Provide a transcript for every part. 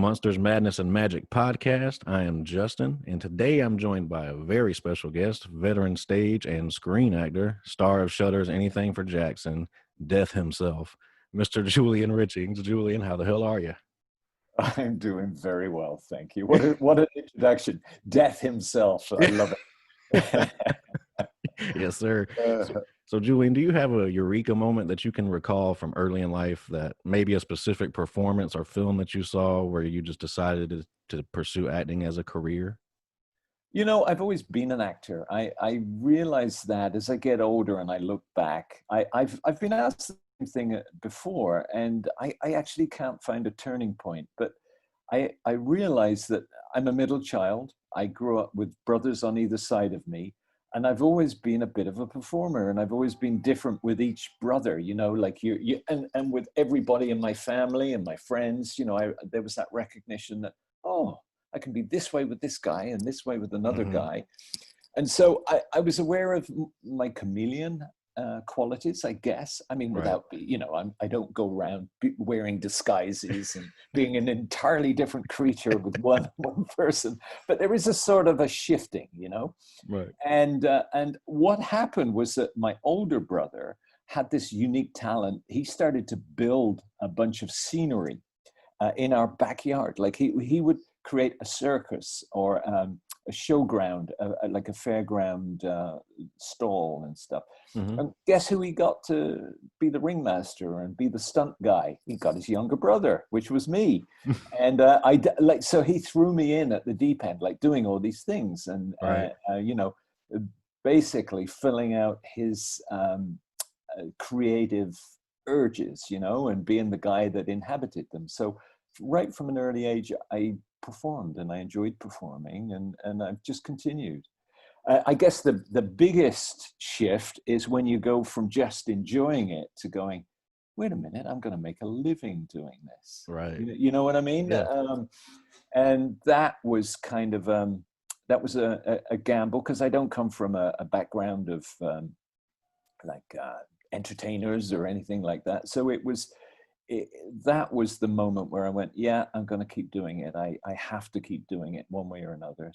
Monsters, Madness, and Magic podcast. I am Justin, and today I'm joined by a very special guest, veteran stage and screen actor, star of Shudder's Anything for Jackson, Death himself, Mr. Julian Richings. Julian, how the hell are you? I'm doing very well, thank you. What an introduction. Death himself. I love it. Yes, sir. So, Julian, do you have a eureka moment that you can recall from early in life, that maybe a specific performance or film that you saw where you just decided to pursue acting as a career? You know, I've always been an actor. I realize that as I get older and I look back, I've been asked the same thing before, and I actually can't find a turning point. But I realize that I'm a middle child. I grew up with brothers on either side of me. And I've always been a bit of a performer, and I've always been different with each brother, you know, like and with everybody in my family and my friends, you know, there was that recognition that, oh, I can be this way with this guy and this way with another guy. And so I was aware of my chameleon qualities, I guess. I mean, without, you know, I don't go around wearing disguises and being an entirely different creature with one person, but there is a sort of a shifting, you know. Right. And what happened was that my older brother had this unique talent. He started to build a bunch of scenery in our backyard. Like he would create a circus or a showground, like a fairground stall and stuff. And guess who he got to be the ringmaster and be the stunt guy? He got his younger brother, which was me. And so he threw me in at the deep end, like doing all these things and, you know, basically filling out his creative urges, you know, and being the guy that inhabited them. So right from an early age, I performed and I enjoyed performing, and I've just continued. I guess the biggest shift is when you go from just enjoying it to going, wait a minute, I'm going to make a living doing this. Right. You know what I mean? Yeah. And that was kind of, that was a gamble, because I don't come from a background of entertainers or anything like that. So that was the moment where I went, yeah, I'm going to keep doing it. I have to keep doing it one way or another.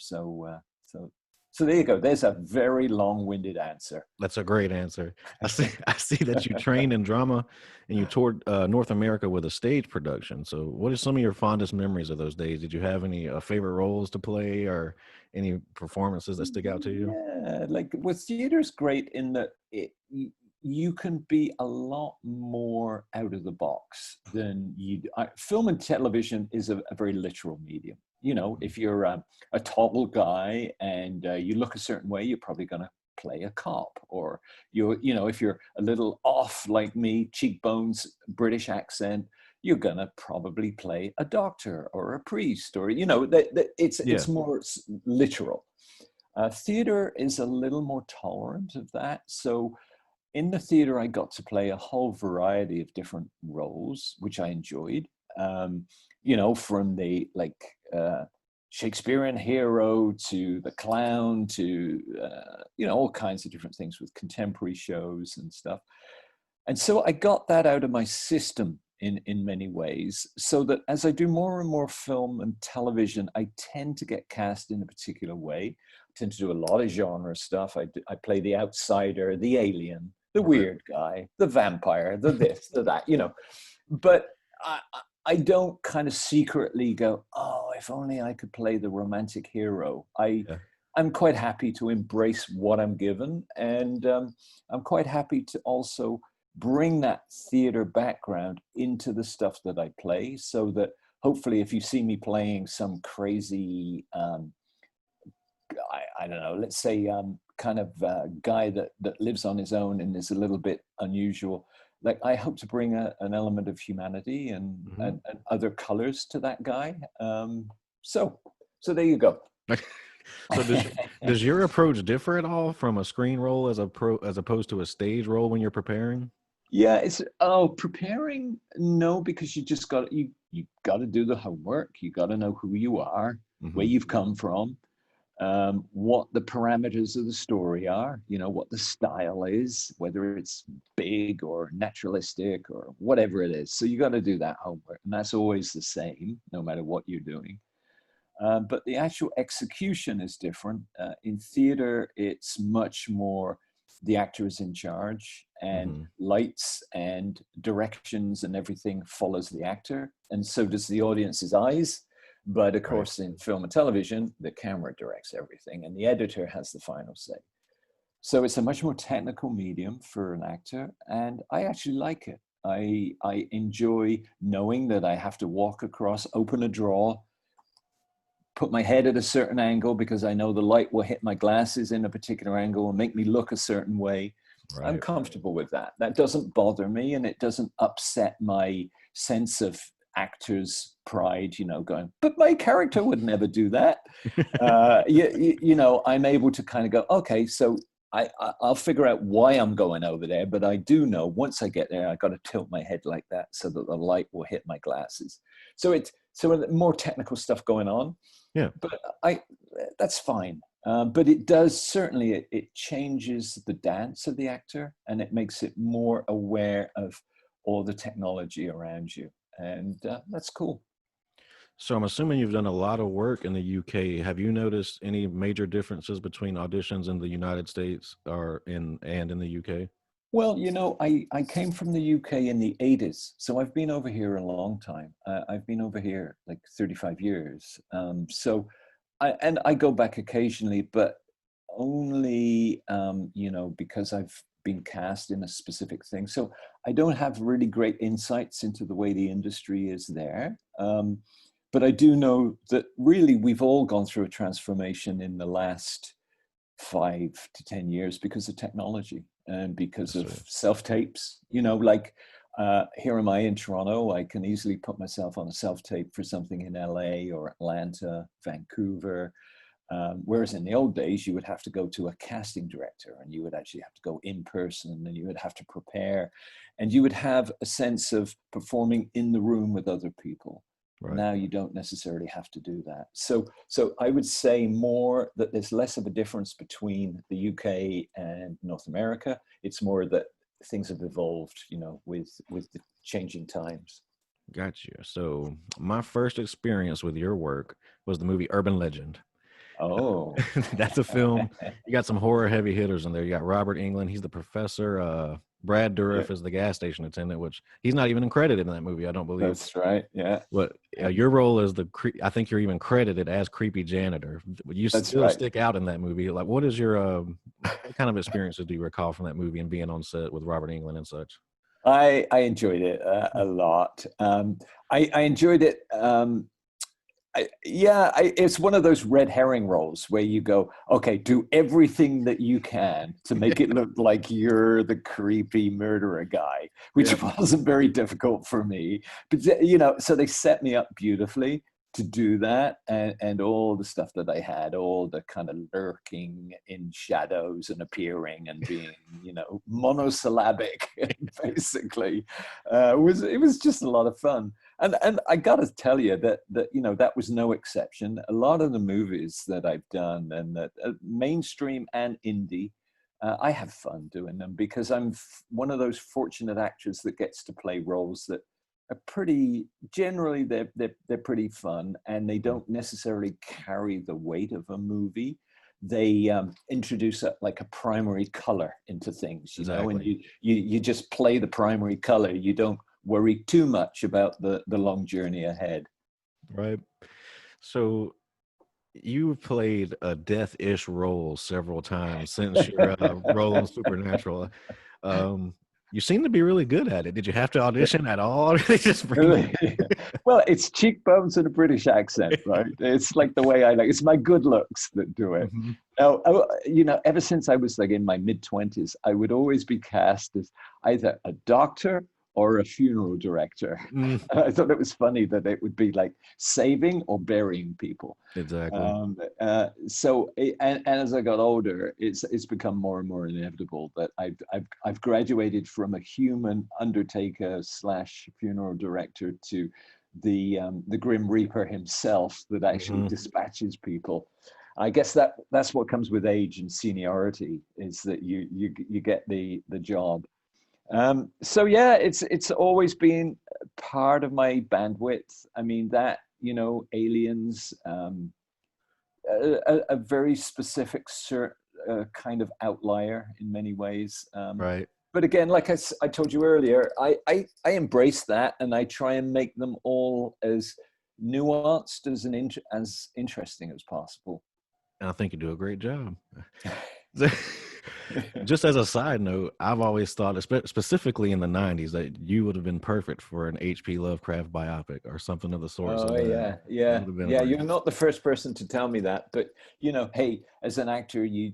So there you go. There's a very long-winded answer. That's a great answer. I see that you trained in drama and you toured North America with a stage production. So what are some of your fondest memories of those days? Did you have any favorite roles to play or any performances that stick out to you? Yeah, like with theater's great in that you can be a lot more out of the box than film and television is a very literal medium. You know, if you're a tall guy and you look a certain way, you're probably going to play a cop. Or you know, if you're a little off like me, cheekbones, British accent, you're going to probably play a doctor or a priest, or, you know, it's more literal. Theater is a little more tolerant of that. So in the theater, I got to play a whole variety of different roles, which I enjoyed. You know, from the Shakespearean hero to the clown to, you know, all kinds of different things with contemporary shows and stuff. And so I got that out of my system in many ways, so that as I do more and more film and television, I tend to get cast in a particular way. I tend to do a lot of genre stuff. I play the outsider, the alien, the weird guy, the vampire, the this, the that, you know. But I don't kind of secretly go, oh, if only I could play the romantic hero. I'm quite happy to embrace what I'm given. And I'm quite happy to also bring that theater background into the stuff that I play, so that hopefully if you see me playing some crazy, I don't know, let's say kind of guy that lives on his own and is a little bit unusual, like I hope to bring an element of humanity and other colors to that guy. So there you go. So does your approach differ at all from a screen role as opposed to a stage role when you're preparing? Yeah, preparing, no, because you just got to do the homework. You got to know who you are, where you've come from. what the parameters of the story are, what the style is, whether it's big or naturalistic or whatever it is. So you got to do that homework. And that's always the same, no matter what you're doing. But the actual execution is different. In theater, it's much more the actor is in charge, and lights and directions and everything follows the actor. And so does the audience's eyes. But of course, in film and television, the camera directs everything and the editor has the final say. So it's a much more technical medium for an actor. And I actually like it. I enjoy knowing that I have to walk across, open a drawer, put my head at a certain angle because I know the light will hit my glasses in a particular angle and make me look a certain way. I'm comfortable with that. That doesn't bother me, and it doesn't upset my sense of actor's pride, going, but my character would never do that. I'm able to kind of go, okay, so I'll figure out why I'm going over there, but I do know once I get there, I got to tilt my head like that so that the light will hit my glasses. So more technical stuff going on. Yeah, but that's fine. But it does certainly, it changes the dance of the actor, and it makes it more aware of all the technology around you. And that's cool. So I'm assuming you've done a lot of work in the UK. Have you noticed any major differences between auditions in the United States and in the UK? Well, I came from the UK in the 80s, so I've been over here a long time. I've been over here like 35 years. I go back occasionally, but only, because I've been cast in a specific thing. So I don't have really great insights into the way the industry is there. But I do know that really we've all gone through a transformation in the last 5 to 10 years because of technology and because of self-tapes. Here am I in Toronto, I can easily put myself on a self-tape for something in LA or Atlanta, Vancouver. Whereas in the old days, you would have to go to a casting director, and you would actually have to go in person, and you would have to prepare, and you would have a sense of performing in the room with other people. Right. Now you don't necessarily have to do that. So I would say more that there's less of a difference between the UK and North America. It's more that things have evolved, with the changing times. Got you. So my first experience with your work was the movie Urban Legend. Oh, that's a film. You got some horror heavy hitters in there. You got Robert Englund. He's the professor. Brad Dourif is the gas station attendant, which he's not even credited in that movie, I don't believe. That's right. Yeah. But your role is I think you're even credited as creepy janitor. You still stick out in that movie. Like, what is your what kind of experiences do you recall from that movie and being on set with Robert Englund and such? I enjoyed it a lot. I enjoyed it. It's one of those red herring roles where you go, okay, do everything that you can to make it look like you're the creepy murderer guy, which wasn't very difficult for me. But, so they set me up beautifully to do that, and all the stuff that I had, all the kind of lurking in shadows and appearing and being, monosyllabic, basically, it was just a lot of fun. And I got to tell you that was no exception. A lot of the movies that I've done, and that mainstream and indie, I have fun doing them because I'm one of those fortunate actors that gets to play roles that are generally they're pretty fun, and they don't necessarily carry the weight of a movie. They introduce a primary color into things, and you just play the primary color. You don't worry too much about the long journey ahead. Right. So you've played a death-ish role several times since your role on Supernatural. You seem to be really good at it. Did you have to audition at all? Well, it's cheekbones and a British accent, right? It's like the way it's my good looks that do it. Mm-hmm. Now, ever since I was in my mid-20s, I would always be cast as either a doctor or a funeral director. I thought it was funny that it would be like saving or burying people. Exactly. And as I got older, it's become more and more inevitable that I've graduated from a human undertaker / funeral director to the Grim Reaper himself that actually dispatches people. I guess that's what comes with age and seniority, is that you get the job. So yeah, it's always been part of my bandwidth. I mean, that, Aliens, a very specific kind of outlier in many ways. Right. But again, like I told you earlier, I embrace that, and I try and make them all as nuanced as interesting as possible. And I think you do a great job. Just as a side note, I've always thought, specifically in the 90s, that you would have been perfect for an H.P. Lovecraft biopic or something of the sort. Oh So yeah, that yeah, would have been yeah. great. You're not the first person to tell me that, but hey, as an actor, you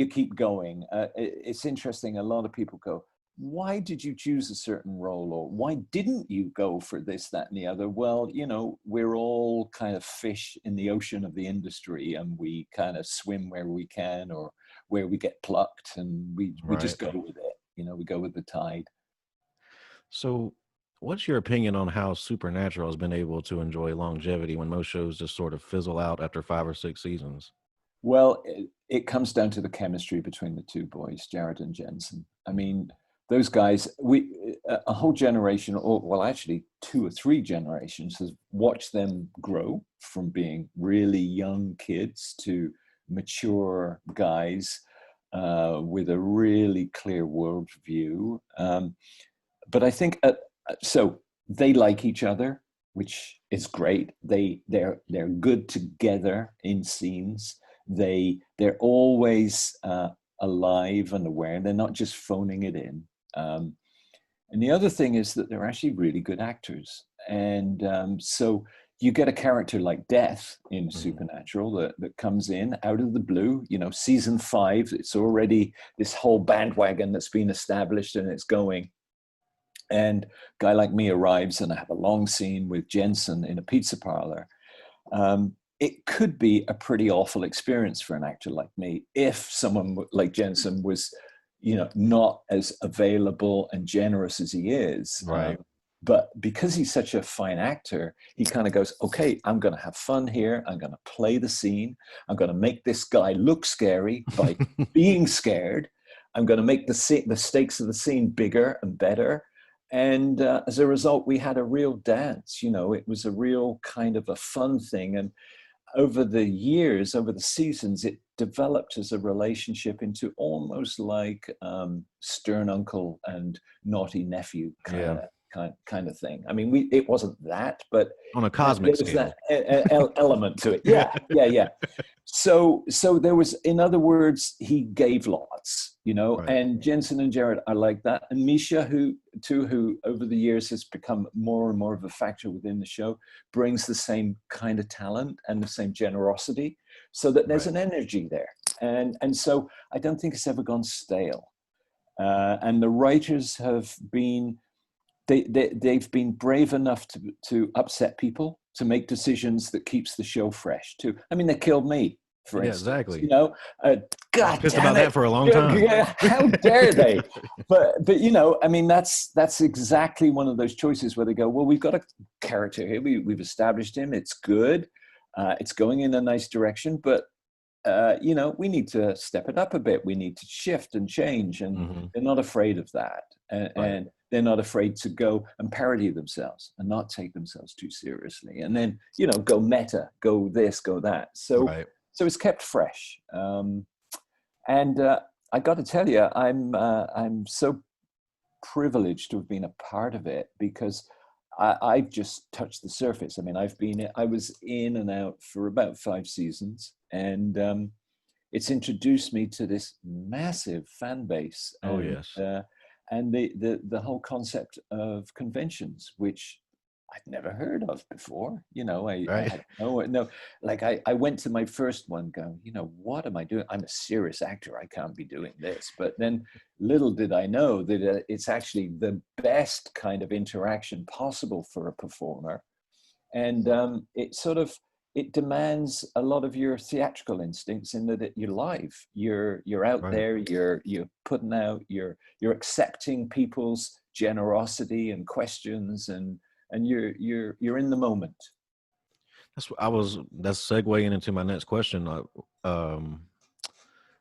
keep going. It's interesting. A lot of people go, "Why did you choose a certain role, or why didn't you go for this, that, and the other?" Well, we're all kind of fish in the ocean of the industry, and we kind of swim where we can, or where we get plucked, and we Right. just go with it. We go with the tide. So, what's your opinion on how Supernatural has been able to enjoy longevity when most shows just sort of fizzle out after 5 or 6 seasons? Well, it comes down to the chemistry between the two boys, Jared and Jensen. I mean, those guys, a whole generation, or well, actually 2 or 3 generations, has watched them grow from being really young kids to mature guys with a really clear worldview. But I think so. They like each other, which is great. They're good together in scenes. They're always alive and aware. They're not just phoning it in. And the other thing is that they're actually really good actors. And so you get a character like Death in Mhm. Supernatural that comes in out of the blue. Season 5, it's already this whole bandwagon that's been established, and it's going. And a guy like me arrives, and I have a long scene with Jensen in a pizza parlor. It could be a pretty awful experience for an actor like me if someone like Jensen was, not as available and generous as he is. Right. But because he's such a fine actor, he kind of goes, okay, I'm going to have fun here. I'm going to play the scene. I'm going to make this guy look scary by being scared. I'm going to make the stakes of the scene bigger and better. And as a result, we had a real dance. It was a real kind of a fun thing. And over the years, over the seasons, it developed as a relationship into almost like stern uncle and naughty nephew kind Yeah. of thing. I mean, it wasn't that, but On a there cosmic was scale. that element to it. Yeah, yeah, yeah. So there was, in other words, he gave lots, Right. and Jensen and Jared are like that. And Misha, who over the years has become more and more of a factor within the show, brings the same kind of talent and the same generosity, so that there's Right. an energy there. And so I don't think it's ever gone stale. And the writers have been, they've been brave enough to upset people, to make decisions that keeps the show fresh too. I mean, they killed me, for Yeah, instance. exactly. I was God pissed damn about that it! for a long time. How dare they? But I mean, that's exactly one of those choices where they go, well, we've got a character here. We've established him. It's good. It's going in a nice direction, but we need to step it up a bit. We need to shift and change, and Hmm. they're not afraid of that, Right. and they're not afraid to go and parody themselves and not take themselves too seriously, and then go meta, go this, go that. So Right. it's kept fresh, and I got to tell you, I'm so privileged to have been a part of it, because I've just touched the surface. I mean, I was in and out for about 5 seasons, and it's introduced me to this massive fan base, Oh, yes. and the whole concept of conventions, which I'd never heard of before. I Right. had no, like I went to my first one going, what am I doing? I'm a serious actor. I can't be doing this. But then little did I know that it's actually the best kind of interaction possible for a performer. And it demands a lot of your theatrical instincts, in that you're live, you're out Right. there, you're putting out, you're accepting people's generosity and questions, and you're in the moment. That's segueing into my next question. Um,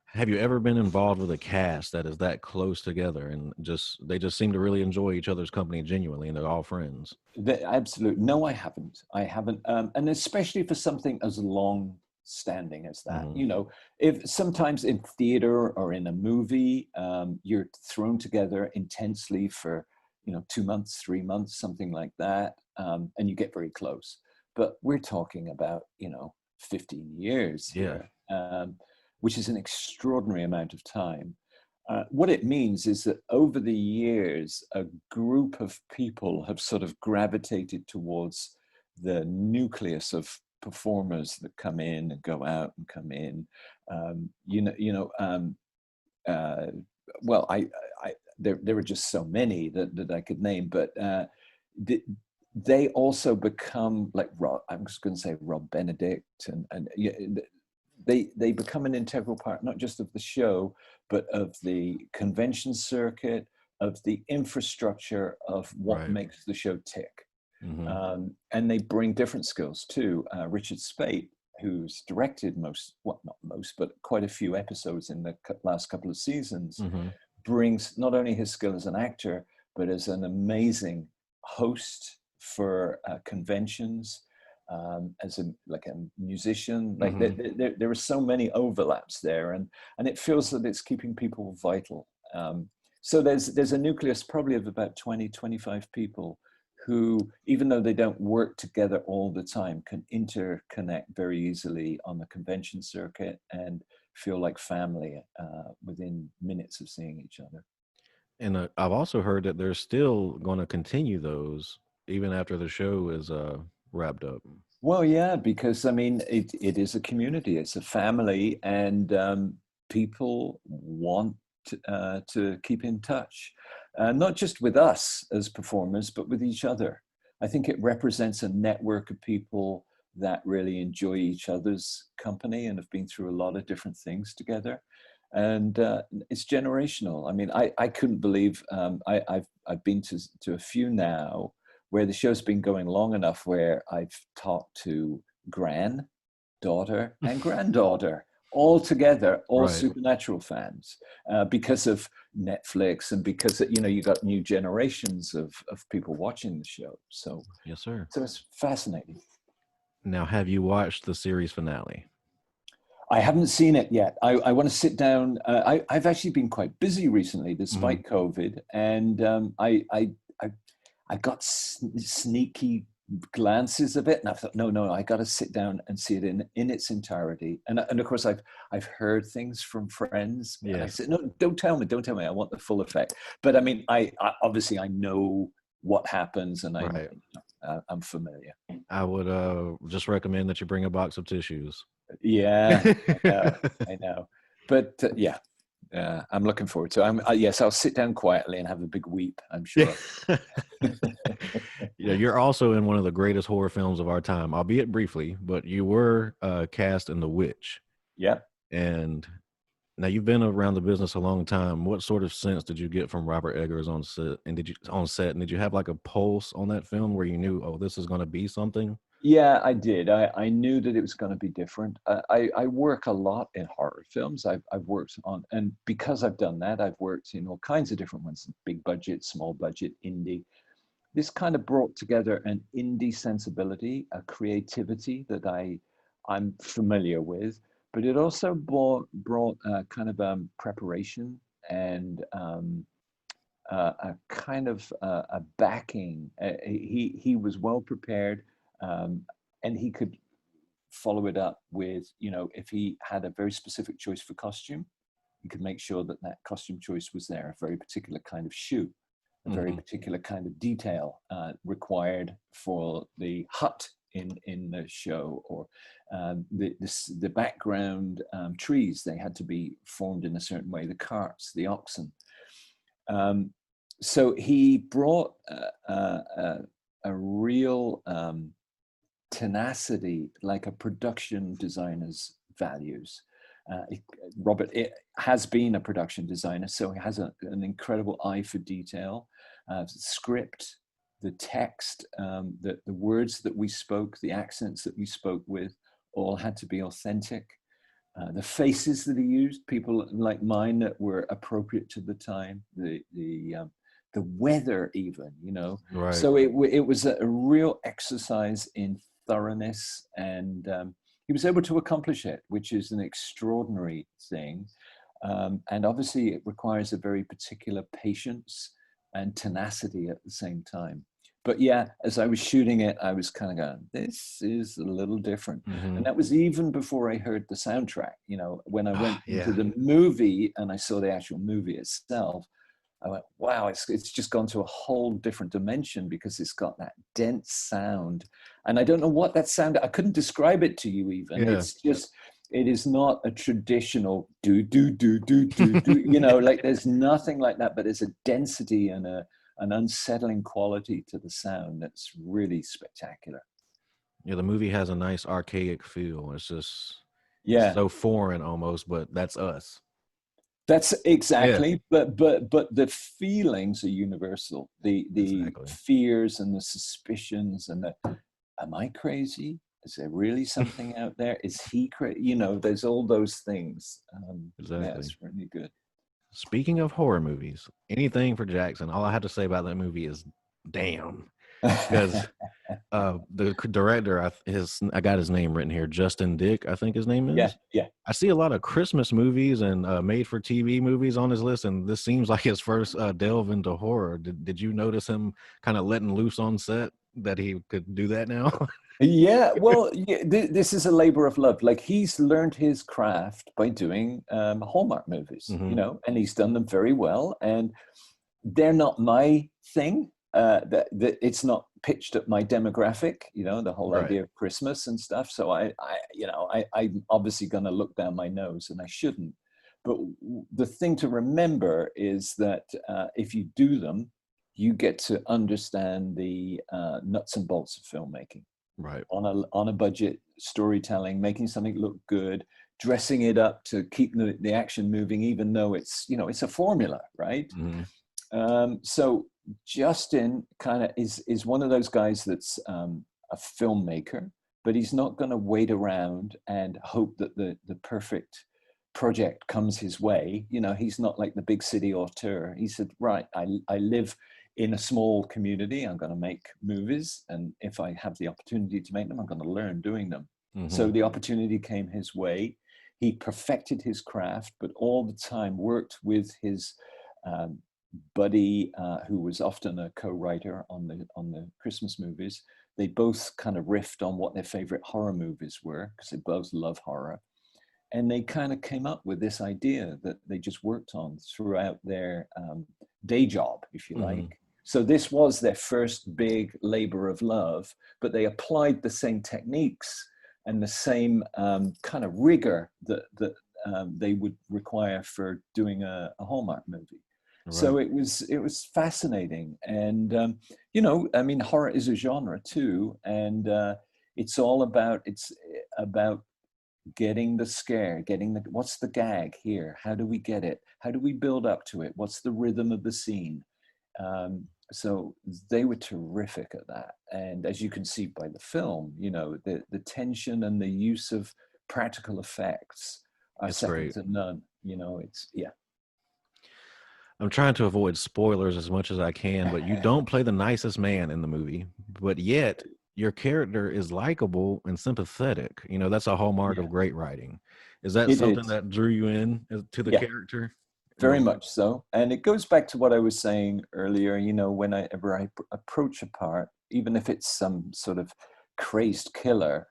have you ever been involved with a cast that is that close together and they just seem to really enjoy each other's company genuinely, and they're all friends? Absolute. No, I haven't. I haven't. And especially for something as long standing as that, Hmm. you know, if sometimes in theater or in a movie, you're thrown together intensely for, you know, 2 months, 3 months, something like that. And you get very close. But we're talking about, you know, 15 years Yeah. here, which is an extraordinary amount of time. What it means is that over the years, a group of people have sort of gravitated towards the nucleus of performers that come in and go out and come in. You know. Uh, well, there were just so many that I could name, but they also become like Rob. I'm just going to say Rob Benedict, and yeah, they become an integral part not just of the show, but of the convention circuit, of the infrastructure of what Right. makes the show tick. Hmm. And they bring different skills too. Richard Speight, who's directed most, well, not most, but quite a few episodes in the last couple of seasons, Hmm. brings not only his skill as an actor, but as an amazing host for conventions, as a like a musician. Like Hmm. there are so many overlaps there, and it feels that it's keeping people vital. So there's a nucleus probably of about 20, 25 people who, even though they don't work together all the time, can interconnect very easily on the convention circuit and feel like family within minutes of seeing each other. And I've also heard that they're still going to continue those even after the show is wrapped up. Well, yeah, because I mean, it is a community, it's a family, and people want to keep in touch, not just with us as performers, but with each other. I think it represents a network of people that really enjoy each other's company and have been through a lot of different things together. And it's generational. I mean, I couldn't believe I've been to a few now where the show's been going long enough where I've talked to gran, daughter, and granddaughter all together, all Right. Supernatural fans, because of Netflix and because you know you got new generations of people watching the show. Yes, sir. So it's fascinating. Now, have you watched the series finale? I haven't seen it yet. I want to sit down. I've actually been quite busy recently, Hmm. despite COVID, and I I got sneaky glances of it, and I thought, no, I got to sit down and see it in its entirety. And of course, I've heard things from friends, and I Yeah. said, no, don't tell me. I want the full effect. But I mean, I obviously I know what happens, and Right. I'm familiar. I would just recommend that you bring a box of tissues. Yeah, I know. But yeah, I'm looking forward to it. Yes, I'll sit down quietly and have a big weep, I'm Yeah. sure. Yeah, you're also in one of the greatest horror films of our time, albeit briefly, but you were cast in The Witch. Yeah. And now you've been around the business a long time. What sort of sense did you get from Robert Eggers on set? And did you have like a pulse on that film where you knew, oh, this is going to be something? Yeah, I did. I knew that it was going to be different. I work a lot in horror films. I've worked on, and because I've done that, I've worked in all kinds of different ones, big budget, small budget, indie. This kind of brought together an indie sensibility, a creativity that I'm familiar with, but it also brought kind of preparation and a kind of a backing. He was well prepared, um, and he could follow it up with, you know, if he had a very specific choice for costume, he could make sure that that costume choice was there, a very particular kind of shoe, a very Hmm. particular kind of detail required for the hut in the show, or the background trees, they had to be formed in a certain way, the carts, the oxen. Um, so he brought a real tenacity, like a production designer's values. Robert has been a production designer, so he has an incredible eye for detail, script. the text, the words that we spoke, the accents that we spoke with, all had to be authentic. The faces that he used, people like mine that were appropriate to the time, the weather even, you know. Right. So it was a real exercise in thoroughness, and he was able to accomplish it, which is an extraordinary thing. And obviously it requires a very particular patience and tenacity at the same time. But yeah, as I was shooting it, I was kind of going, this is a little different. Hmm. And that was even before I heard the soundtrack. You know, when I went into Yeah. the movie and I saw the actual movie itself, I went, wow, it's just gone to a whole different dimension because it's got that dense sound. And I don't know what that sound, I couldn't describe it to you even. Yeah. It's just, it is not a traditional do, do, do, do, do, do, you know, like there's nothing like that, but there's a density and an unsettling quality to the sound that's really spectacular. Yeah, the movie has a nice archaic feel. It's Yeah. so foreign almost, but that's us. That's Yeah, exactly, but the feelings are universal. The exactly. fears and the suspicions and the, am I crazy? Is there really something out there? Is he crazy? You know, there's all those things. Yeah, Exactly. it's really good. Speaking of horror movies, anything for Jackson, all I have to say about that movie is damn. Because the director, I got his name written here, Justin Dick, I think his name Yeah, is. yeah. I see a lot of Christmas movies and made for TV movies on his list, and this seems like his first delve into horror. Did you notice him kind of letting loose on set that he could do that now? Yeah, well, yeah, this is a labor of love. Like he's learned his craft by doing Hallmark movies, you Hmm. know, and he's done them very well. And they're not my thing. That it's not pitched at my demographic, you know, the whole Right. idea of Christmas and stuff. So I'm obviously going to look down my nose, and I shouldn't. But the thing to remember is that if you do them, you get to understand the nuts and bolts of filmmaking Right. on a budget, storytelling, making something look good, dressing it up to keep the action moving, even though it's, you know, it's a formula, right? Hmm. So Justin kind of is one of those guys that's a filmmaker, but he's not going to wait around and hope that the perfect project comes his way. You know, he's not like the big city auteur. He said, right, I live in a small community. I'm going to make movies, and if I have the opportunity to make them, I'm going to learn doing them. So Hmm. the opportunity came his way. He perfected his craft, but all the time worked with his um, buddy, who was often a co-writer on the Christmas movies. They both kind of riffed on what their favorite horror movies were because they both love horror, and they kind of came up with this idea that they just worked on throughout their day job, if you like. Hmm. So this was their first big labor of love, but they applied the same techniques and the same kind of rigor that they would require for doing a Hallmark movie. Right. So it was fascinating, and you know, I mean, horror is a genre too, and it's about getting the scare, getting the, what's the gag here? How do we get it? How do we build up to it? What's the rhythm of the scene? So they were terrific at that. And as you can see by the film, you know, the tension and the use of practical effects are It's second great. to none. You know, it's, yeah. I'm trying to avoid spoilers as much as I can, but you don't play the nicest man in the movie, but yet your character is likable and sympathetic. You know, that's a hallmark Yeah, of great writing. Is that it something is. that drew you in to the Yeah. character in a Very way? much so. And it goes back to what I was saying earlier, you know, whenever I approach a part, even if it's some sort of crazed killer,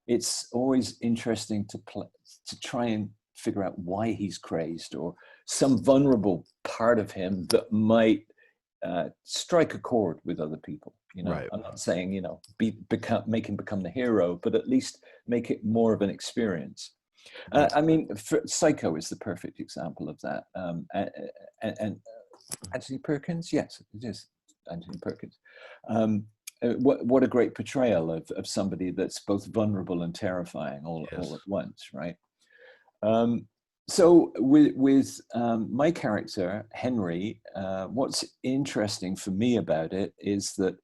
it's always interesting to try and figure out why he's crazed or some vulnerable part of him that might strike a chord with other people. You know, Right. I'm not saying, you know, make him become the hero, but at least make it more of an experience. Right. I mean, Psycho is the perfect example of that. And Anthony Perkins, yes, it is Anthony Perkins. What a great portrayal of somebody that's both vulnerable and terrifying all Yes. at once, right? Um, so with my character Henry, what's interesting for me about it is that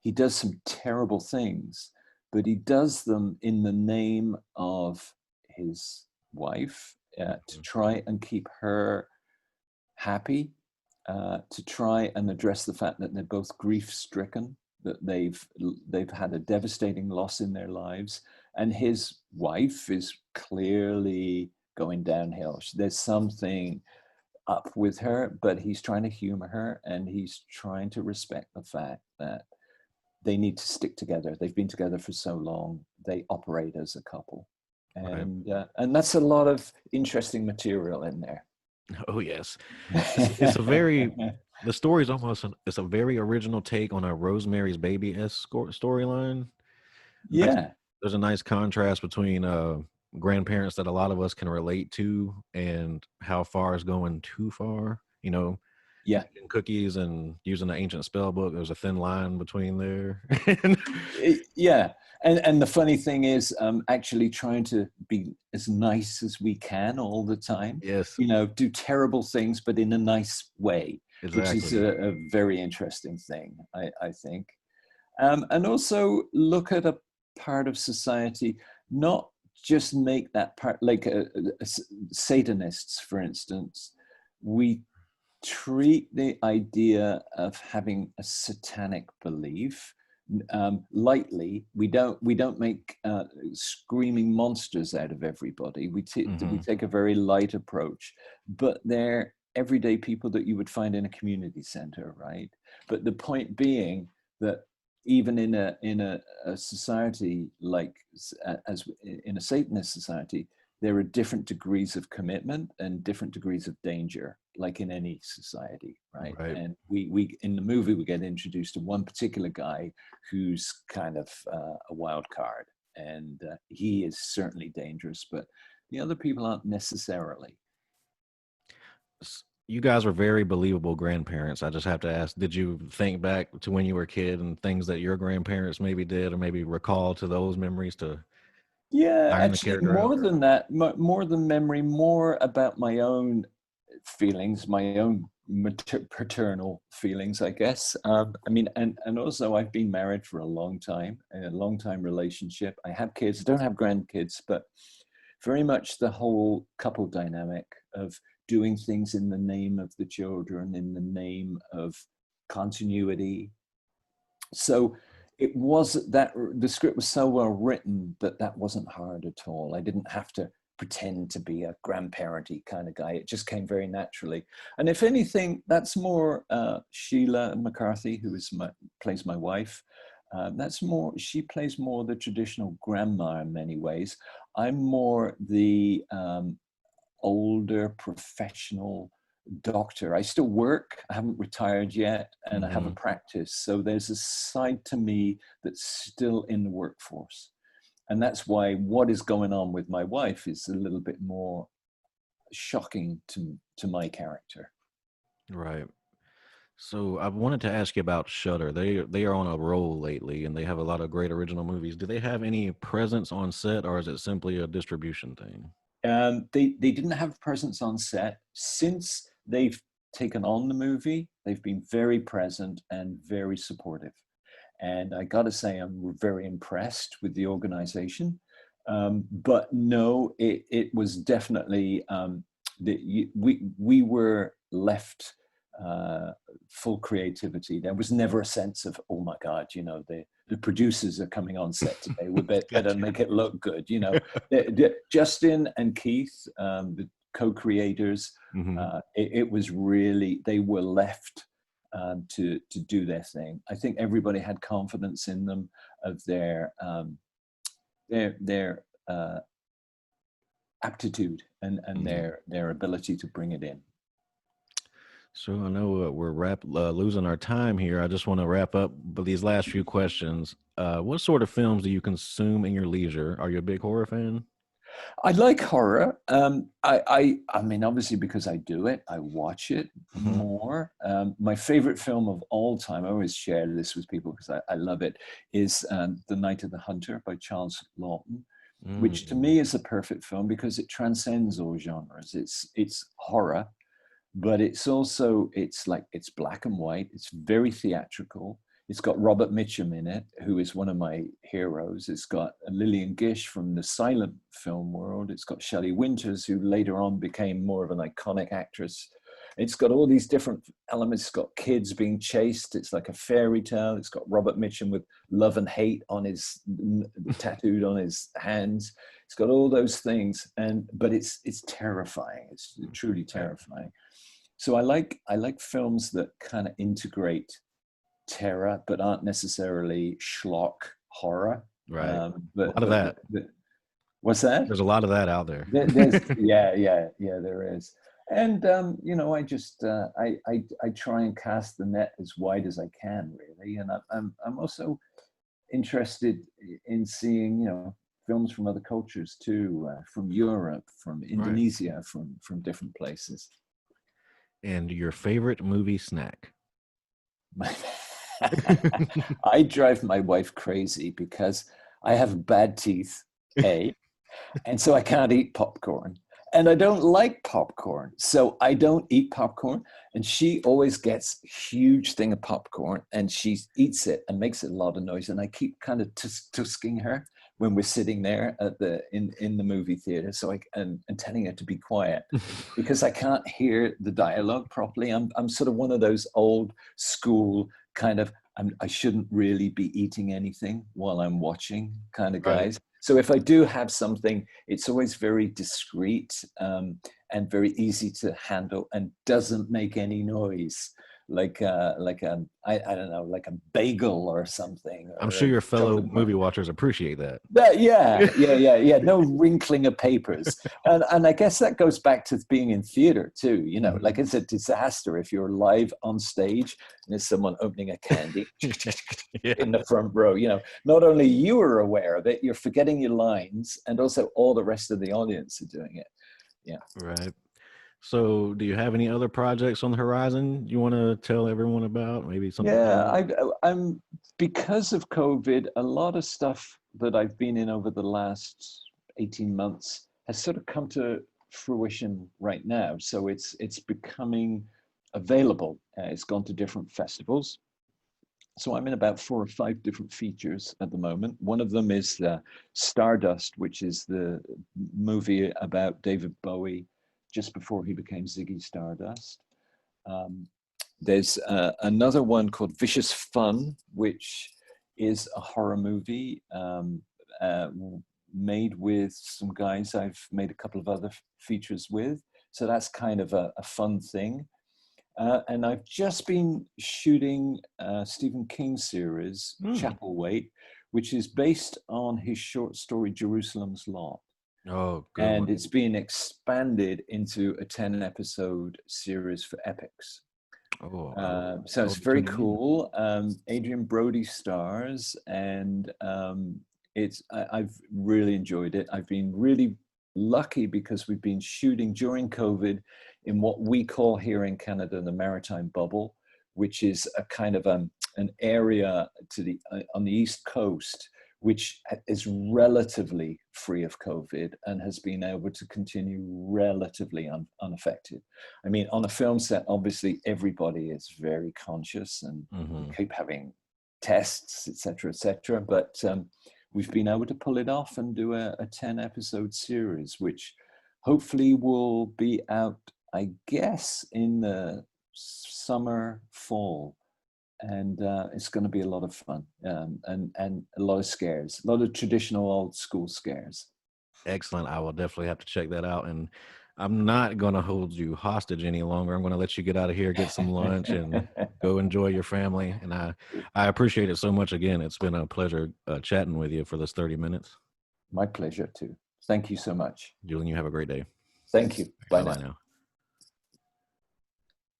he does some terrible things, but he does them in the name of his wife, to try and keep her happy, to try and address the fact that they're both grief stricken, that they've had a devastating loss in their lives, and his wife is clearly going downhill. There's something up with her, but he's trying to humor her, and he's trying to respect the fact that they need to stick together. They've been together for so long. They operate as a couple, Right. and that's a lot of interesting material in there. Oh yes, it's a very the story's almost it's a very original take on a Rosemary's Baby-esque storyline. Like Yeah, there's a nice contrast between grandparents that a lot of us can relate to and how far is going too far. You know, yeah. baking cookies and using the ancient spell book. There's a thin line between there. Yeah, and the funny thing is, actually trying to be as nice as we can all the time. Yes, You know, do terrible things, but in a nice way, which is exactly. a very interesting thing, I think. And also look at a part of society, not just make that part like Satanists, for instance. We treat the idea of having a satanic belief lightly. We don't make screaming monsters out of everybody. We Hmm. take a very light approach, but they're everyday people that you would find in a community center, right? But the point being that even in a society like as in a Satanist society, there are different degrees of commitment and different degrees of danger, like in any society, right? Right. And we in the movie we get introduced to one particular guy who's kind of a wild card, and he is certainly dangerous, but the other people aren't necessarily. You guys were very believable grandparents. I just have to ask, did you think back to when you were a kid and things that your grandparents maybe did, or maybe recall to those memories to Yeah, iron the actually, character out? more Or? than that, more than memory, more about my own feelings, my own paternal feelings, I guess. I mean, and also I've been married for a long time, a long time relationship. I have kids, I don't have grandkids, but very much the whole couple dynamic of doing things in the name of the children, in the name of continuity. So it was that the script was so well written that that wasn't hard at all. I didn't have to pretend to be a grandparenty kind of guy. It just came very naturally. And if anything, that's more Sheila McCarthy, who is plays my wife. That's more. She plays more the traditional grandma in many ways. I'm more the older professional doctor. I still work, I haven't retired yet, and I have a Hmm. practice. So there's a side to me that's still in the workforce. And that's why what is going on with my wife is a little bit more shocking to my character. Right. So I wanted to ask you about Shudder. They are on a roll lately, and they have a lot of great original movies. Do they have any presence on set, or is it simply a distribution thing? They didn't have presence on set. Since they've taken on the movie, they've been very present and very supportive. And I got to say, I'm very impressed with the organization. But no, it was definitely we were left uh, full creativity. There was never a sense of, oh my God, you know, the producers are coming on set today. We better Gotcha. make it look good. You know, Justin and Keith, the co-creators, Hmm. it was really, they were left to do their thing. I think everybody had confidence in them of their aptitude and Hmm. their ability to bring it in. So I know we're losing our time here. I just want to wrap up with these last few questions. What sort of films do you consume in your leisure? Are you a big horror fan? I like horror. I mean, obviously because I do it, I watch it Hmm. more. My favorite film of all time, I always share this with people because I love it, is The Night of the Hunter by Charles Lawton, which to Mm. me is a perfect film because it transcends all genres. It's horror, but it's also it's like it's black and white. It's very theatrical. It's got Robert Mitchum in it, who is one of my heroes. It's got Lillian Gish from the silent film world. It's got Shelley Winters, who later on became more of an iconic actress. It's got all these different elements. It's got kids being chased. It's like a fairy tale. It's got Robert Mitchum with love and hate on his tattooed on his hands. It's got all those things, but it's terrifying. It's truly terrifying. So I like films that kind of integrate terror, but aren't necessarily schlock horror. Right. But, a lot of that. What's that? There's a lot of that out there. Yeah, there is. And I just I try and cast the net as wide as I can, really. And I'm also interested in seeing films from other cultures too, from Europe, from Indonesia, from different places. And your favorite movie snack? I drive my wife crazy because I have bad teeth, A, and so I can't eat popcorn. And I don't like popcorn, so I don't eat popcorn. And she always gets a huge thing of popcorn, and she eats it and makes a lot of noise. And I keep kind of tusking her when we're sitting there at in the movie theater, so and telling her to be quiet because I can't hear the dialogue properly. I'm sort of one of those old school kind of I shouldn't really be eating anything while I'm watching kind of guys. Right. So if I do have something, it's always very discreet and very easy to handle and doesn't make any noise, like I don't know, like a bagel or something. I'm sure your fellow movie watchers appreciate that. Yeah. No wrinkling of papers, and I guess that goes back to being in theater too. Like it's a disaster if you're live on stage and there's someone opening a candy in the front row. Not only you are aware of it, you're forgetting your lines, and also all the rest of the audience are doing it. Yeah. Right. So do you have any other projects on the horizon you want to tell everyone about? Maybe something? Yeah, I'm because of COVID, a lot of stuff that I've been in over the last 18 months has sort of come to fruition right now. So it's becoming available. It's gone to different festivals. So I'm in about 4 or 5 different features at the moment. One of them is Stardust, which is the movie about David Bowie just before he became Ziggy Stardust. There's another one called Vicious Fun, which is a horror movie made with some guys I've made a couple of other features with. So that's kind of a fun thing. And I've just been shooting Stephen King's series, Chapelwaite, which is based on his short story, Jerusalem's Lot. Oh, good. And it's being expanded into a 10-episode series for Epix. Oh, so it's very cool. Adrian Brody stars, and I've really enjoyed it. I've been really lucky because we've been shooting during COVID in what we call here in Canada the maritime bubble, which is a kind of an area on the East Coast which is relatively free of COVID and has been able to continue relatively unaffected. I mean, on a film set, obviously everybody is very conscious and keep having tests, et cetera. But we've been able to pull it off and do a 10-episode series, which hopefully will be out, I guess, in the summer, fall. And it's going to be a lot of fun and a lot of scares, a lot of traditional old school scares. Excellent. I will definitely have to check that out. And I'm not going to hold you hostage any longer. I'm going to let you get out of here, get some lunch, and go enjoy your family. And I appreciate it so much. Again, it's been a pleasure chatting with you for this 30 minutes. My pleasure too. Thank you so much. Julian, you have a great day. Thank you. Bye now.